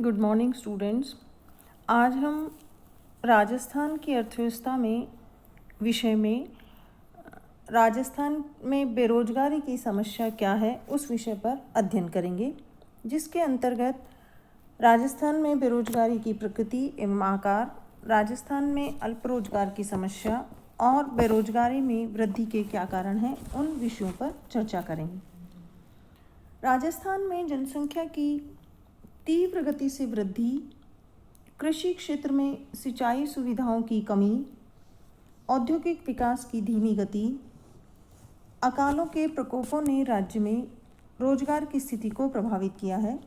Good morning students. आज हम राजस्थान की अर्थव्यवस्था में विषय में राजस्थान में बेरोजगारी की समस्या क्या है उस विषय पर अध्ययन करेंगे, जिसके अंतर्गत राजस्थान में बेरोजगारी की प्रकृति एवं आकार, राजस्थान में अल्प रोजगार की समस्या और बेरोजगारी में वृद्धि के क्या कारण हैं, उन विषयों पर चर्चा करेंगे। राजस्थान में जनसंख्या की तीव्र गति से वृद्धि, कृषि क्षेत्र में सिंचाई सुविधाओं की कमी, औद्योगिक विकास की धीमी गति, अकालों के प्रकोपों ने राज्य में रोजगार की स्थिति को प्रभावित किया है।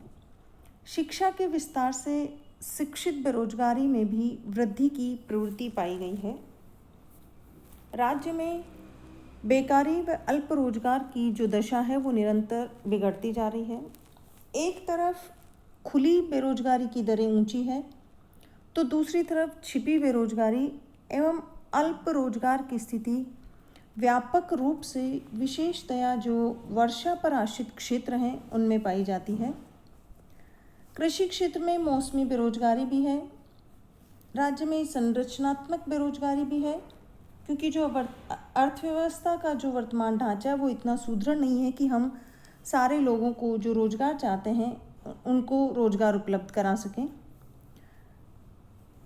शिक्षा के विस्तार से शिक्षित बेरोजगारी में भी वृद्धि की प्रवृत्ति पाई गई है। राज्य में बेकारी व अल्प रोजगार की जो दशा है वो निरंतर बिगड़ती जा रही है। एक तरफ खुली बेरोजगारी की दरें ऊंची है, तो दूसरी तरफ छिपी बेरोजगारी एवं अल्प रोजगार की स्थिति व्यापक रूप से विशेषतया जो वर्षा पर आश्रित क्षेत्र हैं उनमें पाई जाती है। कृषि क्षेत्र में मौसमी बेरोजगारी भी है। राज्य में संरचनात्मक बेरोजगारी भी है, क्योंकि जो अर्थव्यवस्था का जो वर्तमान ढांचा है वो इतना सुदृढ़ नहीं है कि हम सारे लोगों को जो रोजगार चाहते हैं उनको रोजगार उपलब्ध करा सकें।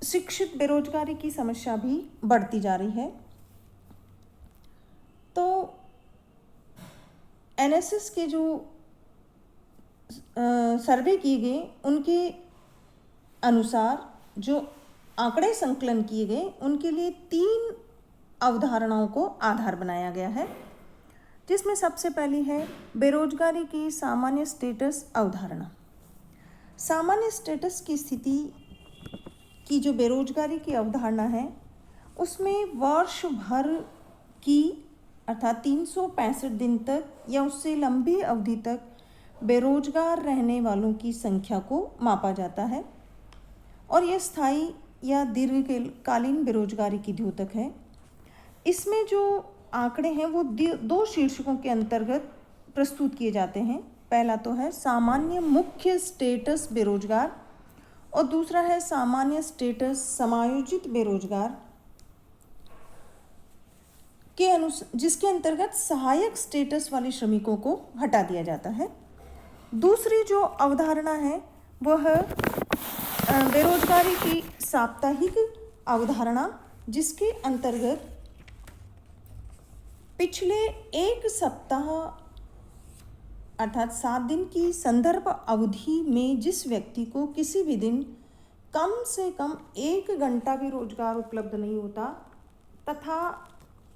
शिक्षित बेरोजगारी की समस्या भी बढ़ती जा रही है। तो एनएसएस के जो सर्वे किए गए उनके अनुसार जो आंकड़े संकलन किए गए उनके लिए 3 अवधारणाओं को आधार बनाया गया है, जिसमें सबसे पहली है बेरोजगारी की सामान्य स्टेटस अवधारणा। सामान्य स्टेटस की स्थिति की जो बेरोजगारी की अवधारणा है उसमें वर्ष भर की अर्थात 365 दिन तक या उससे लंबी अवधि तक बेरोजगार रहने वालों की संख्या को मापा जाता है, और यह स्थायी या दीर्घकालीन बेरोजगारी की द्योतक है। इसमें जो आंकड़े हैं वो 2 शीर्षकों के अंतर्गत प्रस्तुत किए जाते हैं। पहला तो है सामान्य मुख्य स्टेटस बेरोजगार और दूसरा है सामान्य स्टेटस समायोजित बेरोजगार के जिसके अंतर्गत सहायक स्टेटस वाले श्रमिकों को हटा दिया जाता है। दूसरी जो अवधारणा है वह बेरोजगारी की साप्ताहिक अवधारणा, जिसके अंतर्गत पिछले एक सप्ताह अर्थात 7 दिन की संदर्भ अवधि में जिस व्यक्ति को किसी भी दिन कम से कम 1 घंटा भी रोजगार उपलब्ध नहीं होता तथा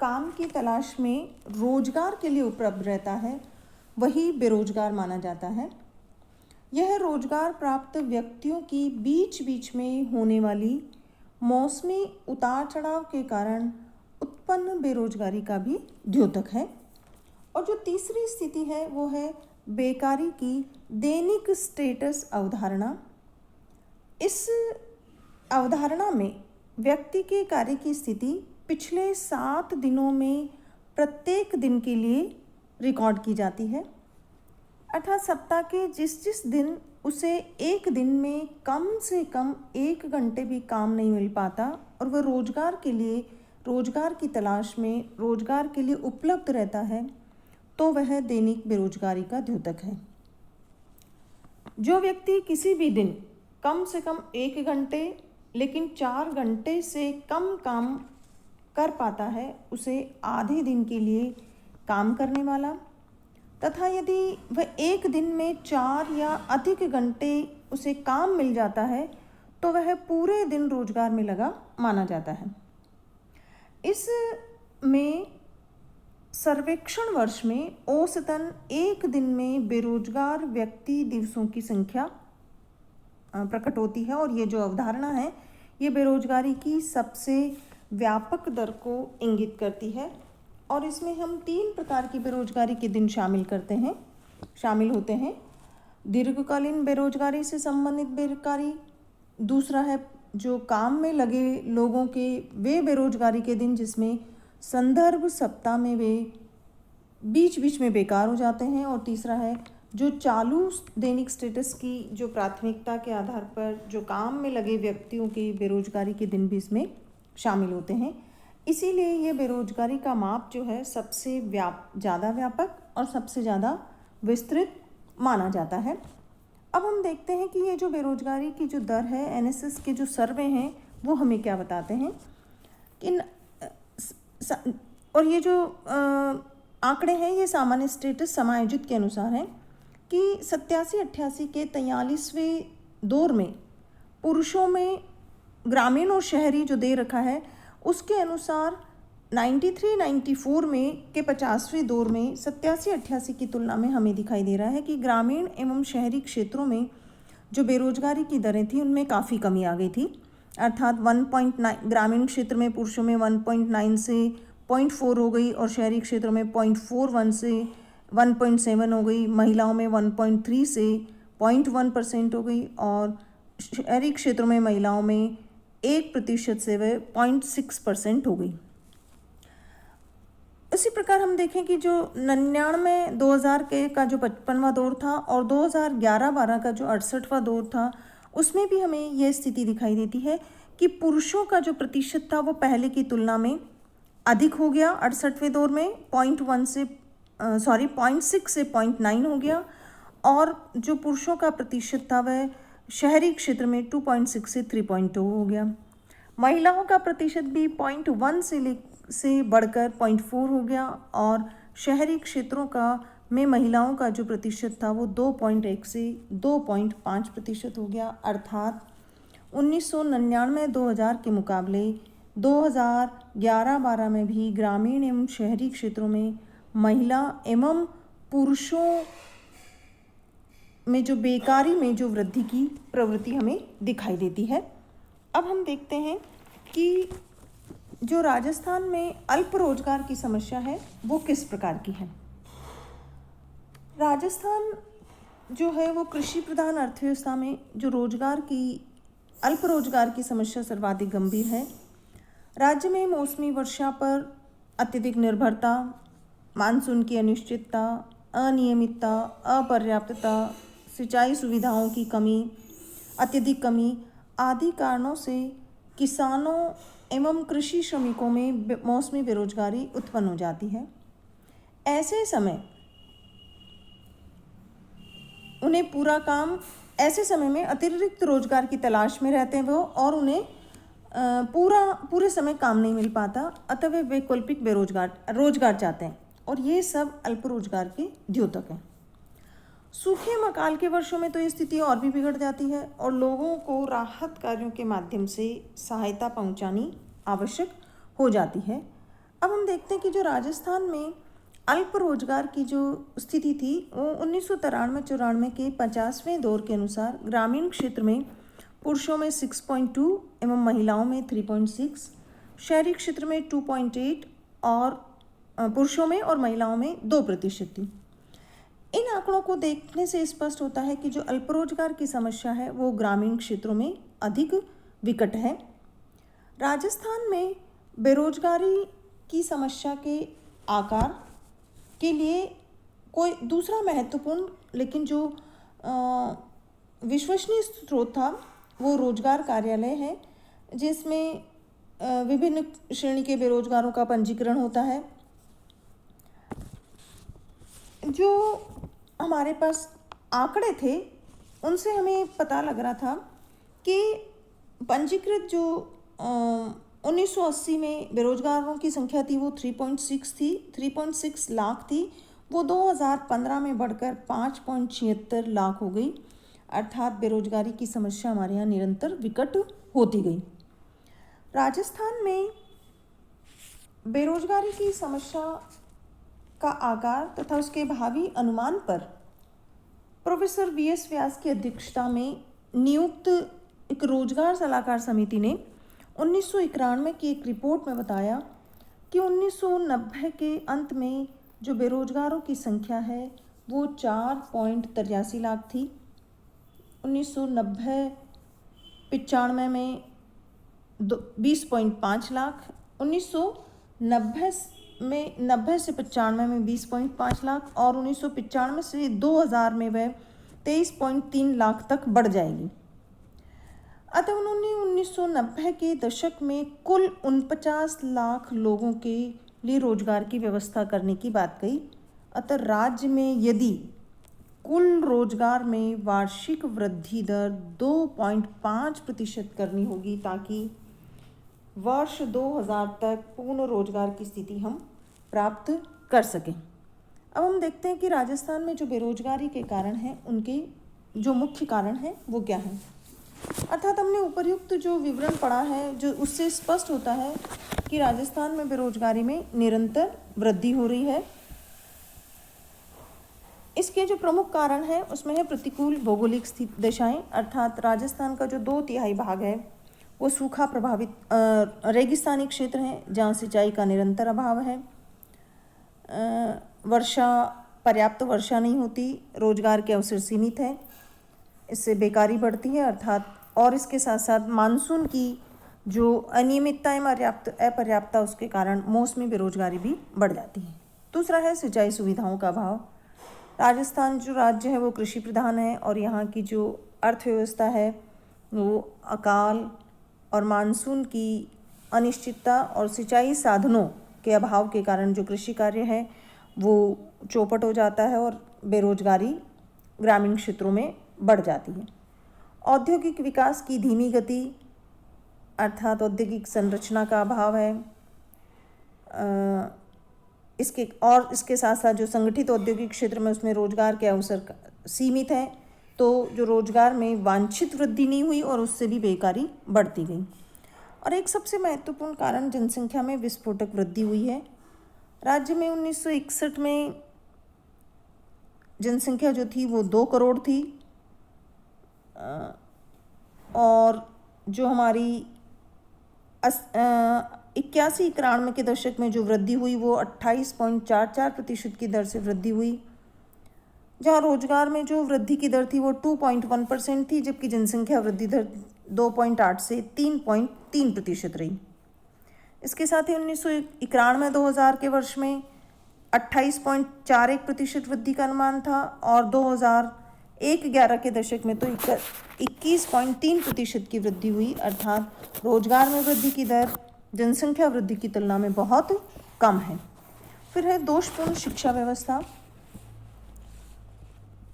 काम की तलाश में रोजगार के लिए उपलब्ध रहता है, वही बेरोजगार माना जाता है। यह रोजगार प्राप्त व्यक्तियों की बीच बीच में होने वाली मौसमी उतार चढ़ाव के कारण उत्पन्न बेरोजगारी का भी द्योतक है। और जो तीसरी स्थिति है वो है बेकारी की दैनिक स्टेटस अवधारणा। इस अवधारणा में व्यक्ति के कार्य की स्थिति पिछले 7 दिनों में प्रत्येक दिन के लिए रिकॉर्ड की जाती है, अर्थात सप्ताह के जिस दिन उसे एक दिन में कम से कम 1 घंटे भी काम नहीं मिल पाता और वह रोजगार की तलाश में रोजगार के लिए उपलब्ध रहता है, तो वह दैनिक बेरोजगारी का द्योतक है। जो व्यक्ति किसी भी दिन कम से कम 1 घंटे लेकिन 4 घंटे से कम काम कर पाता है उसे आधे दिन के लिए काम करने वाला, तथा यदि वह एक दिन में 4 या अधिक घंटे उसे काम मिल जाता है तो वह पूरे दिन रोजगार में लगा माना जाता है। इस में सर्वेक्षण वर्ष में औसतन एक दिन में बेरोजगार व्यक्ति दिवसों की संख्या प्रकट होती है, और ये जो अवधारणा है ये बेरोजगारी की सबसे व्यापक दर को इंगित करती है। और इसमें हम 3 प्रकार की बेरोजगारी के दिन शामिल होते हैं। दीर्घकालीन बेरोजगारी से संबंधित बेरोजगारी, दूसरा है जो काम में लगे लोगों के वे बेरोजगारी के दिन जिसमें संदर्भ सप्ताह में वे बीच बीच में बेकार हो जाते हैं, और तीसरा है जो चालू दैनिक स्टेटस की जो प्राथमिकता के आधार पर जो काम में लगे व्यक्तियों की बेरोजगारी के दिन भी इसमें शामिल होते हैं। इसीलिए ये बेरोजगारी का माप जो है सबसे ज़्यादा व्यापक और सबसे ज़्यादा विस्तृत माना जाता है। अब हम देखते हैं कि ये जो बेरोजगारी की जो दर है, एनएसएस के जो सर्वे हैं वो हमें क्या बताते हैं कि और ये जो आंकड़े हैं ये सामान्य स्टेटस समायोजित के अनुसार हैं कि 87-88 के 43वें दौर में पुरुषों में ग्रामीण और शहरी जो दे रखा है उसके अनुसार 93-94 में के 50वें दौर में 87-88 की तुलना में हमें दिखाई दे रहा है कि ग्रामीण एवं शहरी क्षेत्रों में जो बेरोजगारी की दरें थी उनमें काफ़ी कमी आ गई थी। अर्थात 1.9 ग्रामीण क्षेत्र में पुरुषों में 1.9 से 0.4 हो गई और शहरी क्षेत्रों में 0.41 से 1.7 हो गई। महिलाओं में 1.3 से 0.1% हो गई और शहरी क्षेत्रों में महिलाओं में 1% से वह 0.6% हो गई। इसी प्रकार हम देखें कि जो 99-2000 के का जो 55वां दौर था और 2011-12 का जो 68वां दौर था उसमें भी हमें यह स्थिति दिखाई देती है कि पुरुषों का जो प्रतिशत था वो पहले की तुलना में अधिक हो गया। 68वें दौर में 0.6 से 0.9 हो गया और जो पुरुषों का प्रतिशत था वह शहरी क्षेत्र में 2.6 से 3.2 हो गया। महिलाओं का प्रतिशत भी 0.1 से बढ़कर 0.4 हो गया और शहरी क्षेत्रों का में महिलाओं का जो प्रतिशत था वो 2.1 से 2.5% हो गया। अर्थात 1999-2000 के मुकाबले 2011-12 में भी ग्रामीण एवं शहरी क्षेत्रों में महिला एवं पुरुषों में जो बेकारी में जो वृद्धि की प्रवृत्ति हमें दिखाई देती है। अब हम देखते हैं कि जो राजस्थान में अल्प रोजगार की समस्या है वो किस प्रकार की है। राजस्थान जो है वो कृषि प्रधान अर्थव्यवस्था में जो अल्प रोजगार की समस्या सर्वाधिक गंभीर है। राज्य में मौसमी वर्षा पर अत्यधिक निर्भरता, मानसून की अनिश्चितता, अनियमितता, अपर्याप्तता, सिंचाई सुविधाओं की कमी, अत्यधिक कमी आदि कारणों से किसानों एवं कृषि श्रमिकों में मौसमी बेरोजगारी उत्पन्न हो जाती है। ऐसे समय में अतिरिक्त रोजगार की तलाश में रहते हैं वो और उन्हें पूरे समय काम नहीं मिल पाता, अतः वे वैकल्पिक रोजगार चाहते हैं और ये सब अल्प रोजगार के द्योतक हैं। सूखे व अकाल के वर्षों में तो ये स्थिति और भी बिगड़ जाती है और लोगों को राहत कार्यों के माध्यम से सहायता पहुंचानी आवश्यक हो जाती है। अब हम देखते हैं कि जो राजस्थान में अल्प रोजगार की जो स्थिति थी वो 1993-94 के 50वें दौर के अनुसार ग्रामीण क्षेत्र में पुरुषों में 6.2 एवं महिलाओं में 3.6, शहरी क्षेत्र में 2.8 और पुरुषों में और महिलाओं में 2% थी। इन आंकड़ों को देखने से स्पष्ट होता है कि जो अल्प रोजगार की समस्या है वो ग्रामीण क्षेत्रों में अधिक विकट है। राजस्थान में बेरोजगारी की समस्या के आकार के लिए कोई दूसरा महत्वपूर्ण लेकिन जो विश्वसनीय स्रोत था वो रोजगार कार्यालय है, जिसमें विभिन्न श्रेणी के बेरोजगारों का पंजीकरण होता है। जो हमारे पास आंकड़े थे उनसे हमें पता लग रहा था कि पंजीकृत जो 1980 में बेरोजगारों की संख्या थी वो 3.6 लाख थी, वो 2015 में बढ़कर 5.76 लाख हो गई। अर्थात बेरोजगारी की समस्या हमारे यहाँ निरंतर विकट होती गई। राजस्थान में बेरोजगारी की समस्या का आकार तथा उसके भावी अनुमान पर प्रोफेसर वीएस व्यास की अध्यक्षता में नियुक्त एक रोजगार सलाहकार समिति ने 1991 की एक रिपोर्ट में बताया कि 1990 के अंत में जो बेरोजगारों की संख्या है वो 4.83 लाख थी। 1990-95 में 20.5 लाख, 1990 में 90 से 95 में 20.5 लाख और 1995 से 2000 में वह 23.3 लाख तक बढ़ जाएगी। अतः उन्होंने 1990 के दशक में कुल 49 लाख लोगों के लिए रोजगार की व्यवस्था करने की बात कही। अतः राज्य में यदि कुल रोजगार में वार्षिक वृद्धि दर 2.5% करनी होगी ताकि वर्ष 2000 तक पूर्ण रोजगार की स्थिति हम प्राप्त कर सकें। अब हम देखते हैं कि राजस्थान में जो बेरोजगारी के कारण हैं उनके जो मुख्य कारण हैं वो क्या हैं। अर्थात हमने उपर्युक्त जो विवरण पढ़ा है जो उससे स्पष्ट होता है कि राजस्थान में बेरोजगारी में निरंतर वृद्धि हो रही है। इसके जो प्रमुख कारण हैं उसमें है प्रतिकूल भौगोलिक स्थिति दशाएं, अर्थात राजस्थान का जो 2/3 भाग है वो सूखा प्रभावित रेगिस्तानी क्षेत्र हैं जहाँ सिंचाई का निरंतर अभाव है। पर्याप्त वर्षा नहीं होती, रोजगार के अवसर सीमित हैं, इससे बेकारी बढ़ती है अर्थात, और इसके साथ साथ मानसून की जो अनियमितता अपर्याप्तता उसके कारण मौसमी बेरोजगारी भी बढ़ जाती है। दूसरा है सिंचाई सुविधाओं का अभाव। राजस्थान जो राज्य है वो कृषि प्रधान है और यहाँ की जो अर्थव्यवस्था है वो अकाल और मानसून की अनिश्चितता और सिंचाई साधनों के अभाव के कारण जो कृषि कार्य है वो चौपट हो जाता है और बेरोजगारी ग्रामीण क्षेत्रों में बढ़ जाती है। औद्योगिक विकास की धीमी गति अर्थात औद्योगिक संरचना का अभाव है। इसके साथ साथ जो संगठित औद्योगिक क्षेत्र में उसमें रोजगार के अवसर सीमित हैं, तो जो रोजगार में वांछित वृद्धि नहीं हुई और उससे भी बेकारी बढ़ती गई। और एक सबसे महत्वपूर्ण कारण जनसंख्या में विस्फोटक वृद्धि हुई है। राज्य में 1961 में जनसंख्या जो थी वो 2 करोड़ थी और जो हमारी 81-91 के दशक में जो वृद्धि हुई वो 28.44% की दर से वृद्धि हुई, जहाँ रोजगार में जो वृद्धि की दर थी वो 2.1% थी, जबकि जनसंख्या वृद्धि दर 2.8 से 3.3% रही। इसके साथ ही 1991-2000 के वर्ष में 28.41% वृद्धि का अनुमान था और 2001-11 के दशक में तो 21.3% की वृद्धि हुई, अर्थात रोजगार में वृद्धि की दर जनसंख्या वृद्धि की तुलना में बहुत कम है। फिर है दोषपूर्ण शिक्षा व्यवस्था।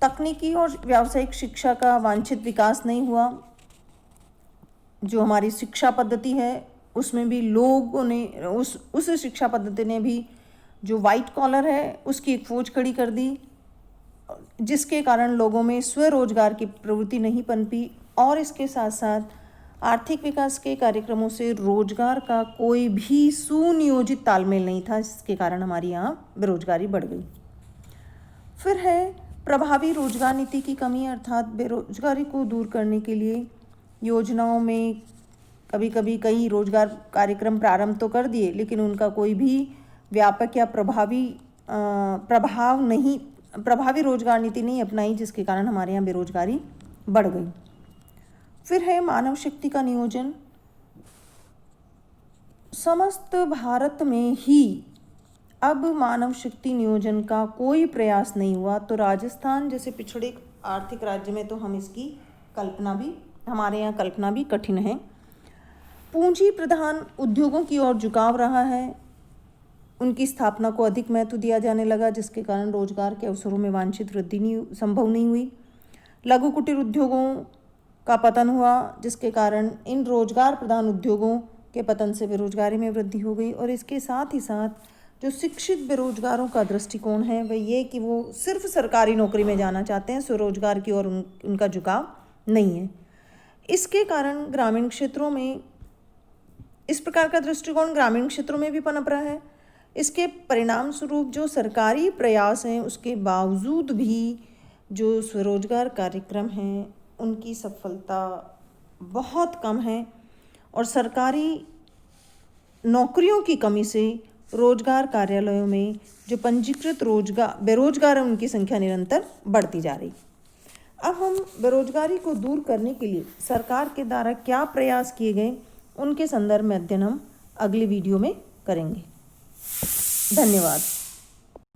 तकनीकी और व्यावसायिक शिक्षा का वांछित विकास नहीं हुआ। जो हमारी शिक्षा पद्धति है उसमें भी लोगों ने उस शिक्षा पद्धति ने भी जो वाइट कॉलर है उसकी एक फौज खड़ी कर दी, जिसके कारण लोगों में स्वरोजगार की प्रवृत्ति नहीं पनपी और इसके साथ साथ आर्थिक विकास के कार्यक्रमों से रोजगार का कोई भी सुनियोजित तालमेल नहीं था, जिसके कारण हमारी यहाँ बेरोजगारी बढ़ गई। फिर है प्रभावी रोजगार नीति की कमी, अर्थात बेरोजगारी को दूर करने के लिए योजनाओं में कभी कभी कई रोजगार कार्यक्रम प्रारंभ तो कर दिए लेकिन उनका कोई भी व्यापक या प्रभावी रोजगार नीति नहीं अपनाई, जिसके कारण हमारे यहाँ बेरोजगारी बढ़ गई। फिर है मानव शक्ति का नियोजन। समस्त भारत में ही अब मानव शक्ति नियोजन का कोई प्रयास नहीं हुआ, तो राजस्थान जैसे पिछड़े आर्थिक राज्य में तो हमारे यहाँ कल्पना भी कठिन है। पूंजी प्रधान उद्योगों की ओर झुकाव रहा है, उनकी स्थापना को अधिक महत्व दिया जाने लगा, जिसके कारण रोजगार के अवसरों में वांछित वृद्धि संभव नहीं हुई। लघु कुटीर उद्योगों का पतन हुआ, जिसके कारण इन रोजगार प्रधान उद्योगों के पतन से बेरोजगारी में वृद्धि हो गई। और इसके साथ ही साथ जो शिक्षित बेरोजगारों का दृष्टिकोण है वह ये कि वो सिर्फ सरकारी नौकरी में जाना चाहते हैं, स्वरोजगार की ओर उनका झुकाव नहीं है। इसके कारण ग्रामीण क्षेत्रों में इस प्रकार का दृष्टिकोण ग्रामीण क्षेत्रों में भी पनप रहा है। इसके परिणाम स्वरूप जो सरकारी प्रयास हैं उसके बावजूद भी जो स्वरोजगार कार्यक्रम हैं उनकी सफलता बहुत कम है और सरकारी नौकरियों की कमी से रोजगार कार्यालयों में जो पंजीकृत बेरोजगार हैं उनकी संख्या निरंतर बढ़ती जा रही। अब हम बेरोजगारी को दूर करने के लिए सरकार के द्वारा क्या प्रयास किए गए उनके संदर्भ में अध्ययन हम अगली वीडियो में करेंगे। धन्यवाद।